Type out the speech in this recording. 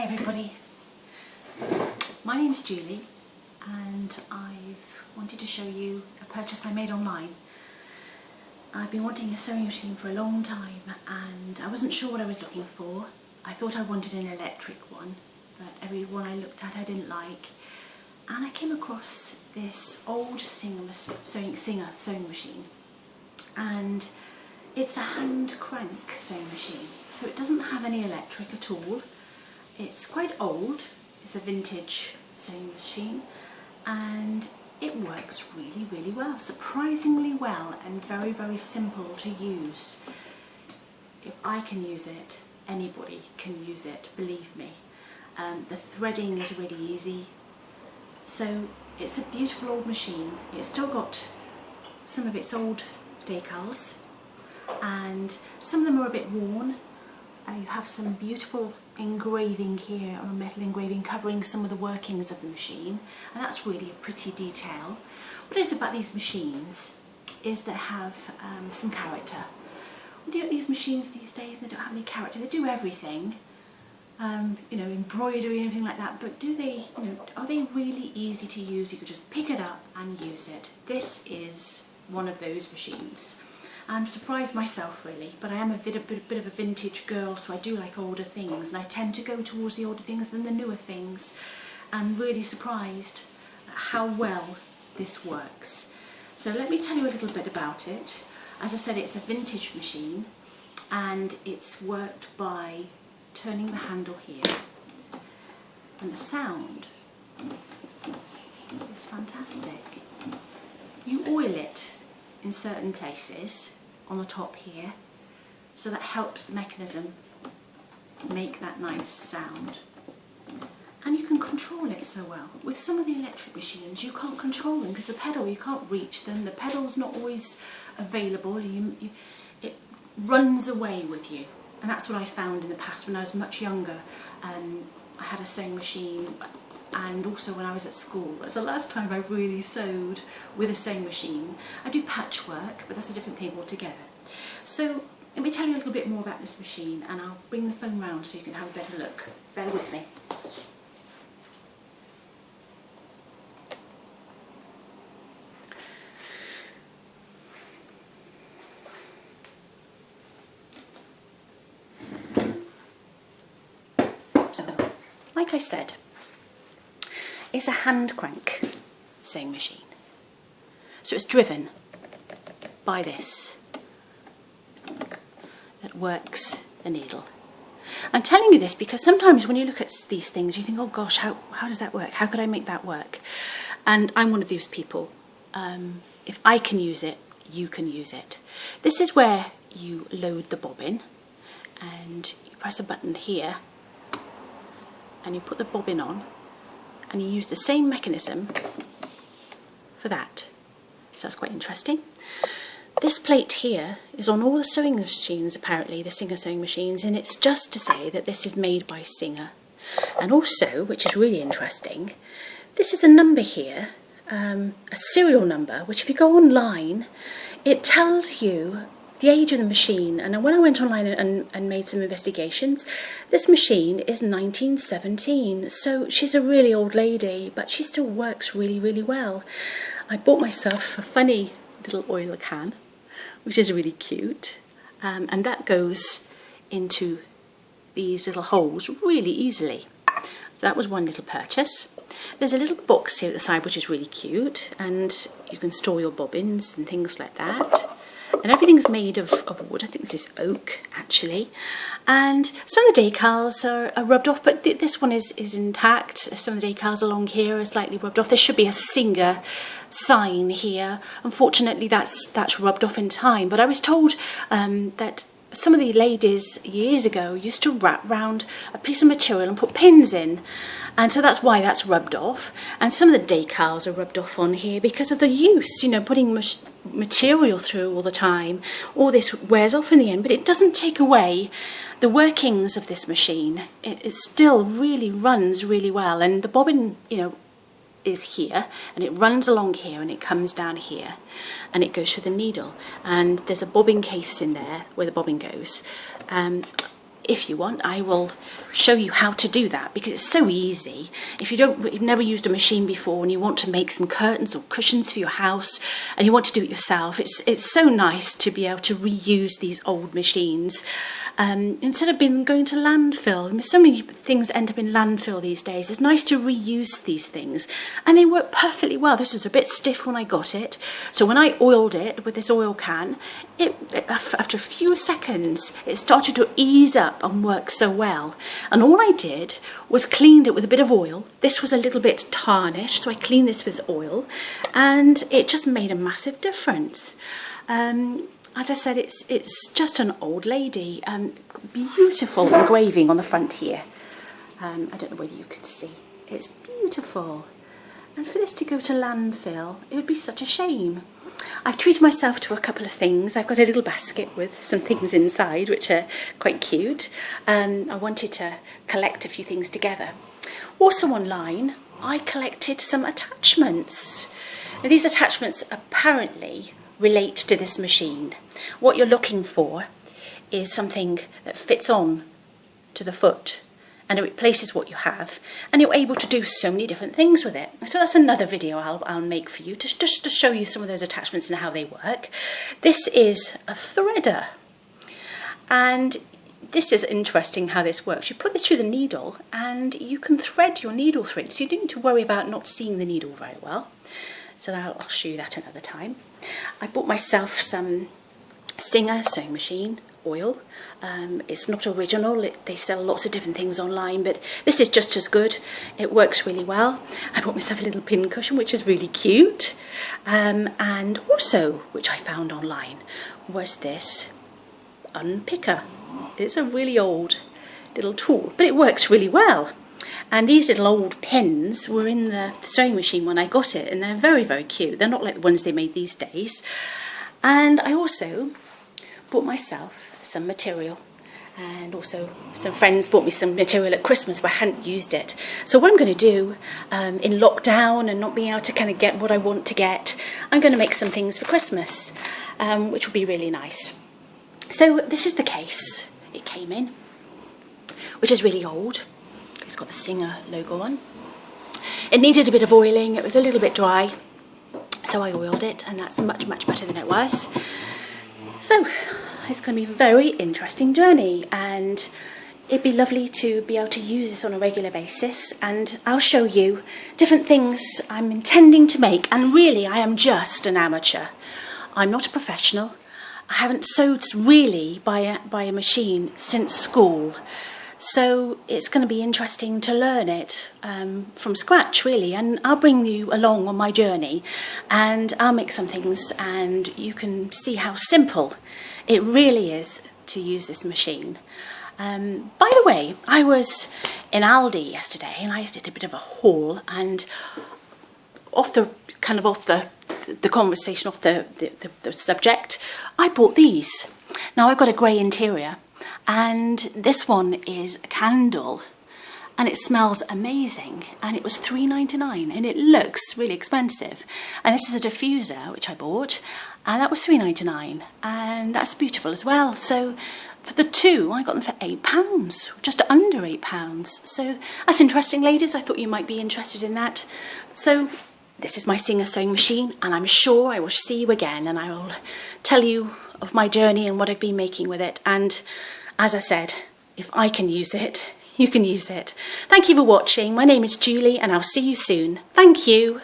Hi everybody, my name's Julie and I've wanted to show you a purchase I made online. I've been wanting a sewing machine for a long time and I wasn't sure what I was looking for. I thought I wanted an electric one, but every one I looked at I didn't like. And I came across this old Singer sewing machine, and it's a hand crank sewing machine, so it doesn't have any electric at all. It's quite old, it's a vintage sewing machine, and it works really well, surprisingly well, and very simple to use. If I can use it, anybody can use it, believe me. The threading is really easy, so it's a beautiful old machine. It's still got some of its old decals and some of them are a bit worn. You have some beautiful engraving here, or metal engraving covering some of the workings of the machine, and that's really a pretty detail. What it is about these machines is they have some character. When you get these machines these days and they don't have any character, they do everything, you know, embroidery and everything like that, but do they, you know, are they really easy to use? You could just pick it up and use it. This is one of those machines. I'm surprised myself really, but I am a bit of a vintage girl, so I do like older things, and I tend to go towards the older things than the newer things. I'm really surprised at how well this works. So let me tell you a little bit about it. As I said, it's a vintage machine and it's worked by turning the handle here, and the sound is fantastic. You oil it in certain places on the top here, so that helps the mechanism make that nice sound, and you can control it so well. With some of the electric machines you can't control them because the pedal, you can't reach them, the pedal's not always available, it runs away with you. And that's what I found in the past when I was much younger. I had a sewing machine, and also when I was at school. That's the last time I've really sewed with a sewing machine. I do patchwork, but that's a different thing altogether. So let me tell you a little bit more about this machine, and I'll bring the phone round so you can have a better look. Bear with me. So, like I said, it's a hand crank sewing machine. So it's driven by this that works the needle. I'm telling you this because sometimes when you look at these things you think, oh gosh, how does that work? How could I make that work? And I'm one of those people. If I can use it, you can use it. This is where you load the bobbin, and you press a button here and you put the bobbin on, and you use the same mechanism for that. So that's quite interesting. This plate here is on all the sewing machines, apparently, the Singer sewing machines, and it's just to say that this is made by Singer. And also, which is really interesting, this is a number here, a serial number, which if you go online, it tells you the age of the machine. And when I went online and made some investigations, this machine is 1917, so she's a really old lady, but she still works really well. I bought myself a funny little oil can, which is really cute, and that goes into these little holes really easily. So that was one little purchase. There's a little box here at the side which is really cute, and you can store your bobbins and things like that. And everything's made of wood. I think this is oak, actually. And some of the decals are rubbed off, but this one is intact. Some of the decals along here are slightly rubbed off. There should be a Singer sign here. Unfortunately, that's rubbed off in time. But I was told that some of the ladies years ago used to wrap round a piece of material and put pins in, and so that's why that's rubbed off. And some of the decals are rubbed off on here because of the use, you know, putting material through all the time. All this wears off in the end, but it doesn't take away the workings of this machine. It still really runs really well, and the bobbin, you know, is here, and it runs along here and it comes down here and it goes through the needle, and there's a bobbin case in there where the bobbin goes. if you want, I will show you how to do that, because it's so easy. If you've never used a machine before and you want to make some curtains or cushions for your house and you want to do it yourself, it's so nice to be able to reuse these old machines. Instead of going to landfill. I mean, so many things end up in landfill these days. It's nice to reuse these things, and they work perfectly well. This was a bit stiff when I got it, so when I oiled it with this oil can, after a few seconds it started to ease up and work so well. And all I did was cleaned it with a bit of oil. This was a little bit tarnished, so I cleaned this with oil, and it just made a massive difference. As I said, it's just an old lady. Beautiful engraving on the front here. I don't know whether you could see. It's beautiful. And for this to go to landfill, it would be such a shame. I've treated myself to a couple of things. I've got a little basket with some things inside, which are quite cute. I wanted to collect a few things together. Also online, I collected some attachments. Now, these attachments apparently relate to this machine. What you're looking for is something that fits on to the foot and it replaces what you have, and you're able to do so many different things with it. So that's another video I'll make for you, just to show you some of those attachments and how they work. This is a threader, and this is interesting how this works. You put this through the needle and you can thread your needle through it, so you don't need to worry about not seeing the needle very well. So I'll show you that another time. I bought myself some Singer sewing machine oil. It's not original. They sell lots of different things online, but this is just as good. It works really well. I bought myself a little pin cushion, which is really cute. And also, which I found online, was this unpicker. It's a really old little tool, but it works really well. And these little old pens were in the sewing machine when I got it, and they're very, very cute. They're not like the ones they made these days. And I also bought myself some material, and also some friends bought me some material at Christmas, but I hadn't used it. So what I'm going to do, in lockdown and not being able to kind of get what I want to get, I'm going to make some things for Christmas, which will be really nice. So this is the case it came in, which is really old. It's got the Singer logo on. It needed a bit of oiling. It was a little bit dry, so I oiled it, and that's much, much better than it was. So it's going to be a very interesting journey, and it'd be lovely to be able to use this on a regular basis, and I'll show you different things I'm intending to make. And really, I am just an amateur. I'm not a professional. I haven't sewed really by a machine since school. So it's going to be interesting to learn it from scratch, really, and I'll bring you along on my journey, and I'll make some things, and you can see how simple it really is to use this machine. By the way, I was in Aldi yesterday, and I did a bit of a haul, and off the conversation, off the subject, I bought these. Now I've got a grey interior, and this one is a candle, and it smells amazing, and it was £3.99, and it looks really expensive. And this is a diffuser which I bought, and that was £3.99, and that's beautiful as well. So for the two, I got them for £8, just under £8. So that's interesting, ladies. I thought you might be interested in that. So this is my Singer sewing machine, and I'm sure I will see you again, and I will tell you of my journey and what I've been making with it. And as I said, if I can use it, you can use it. Thank you for watching. My name is Julie, and I'll see you soon. Thank you.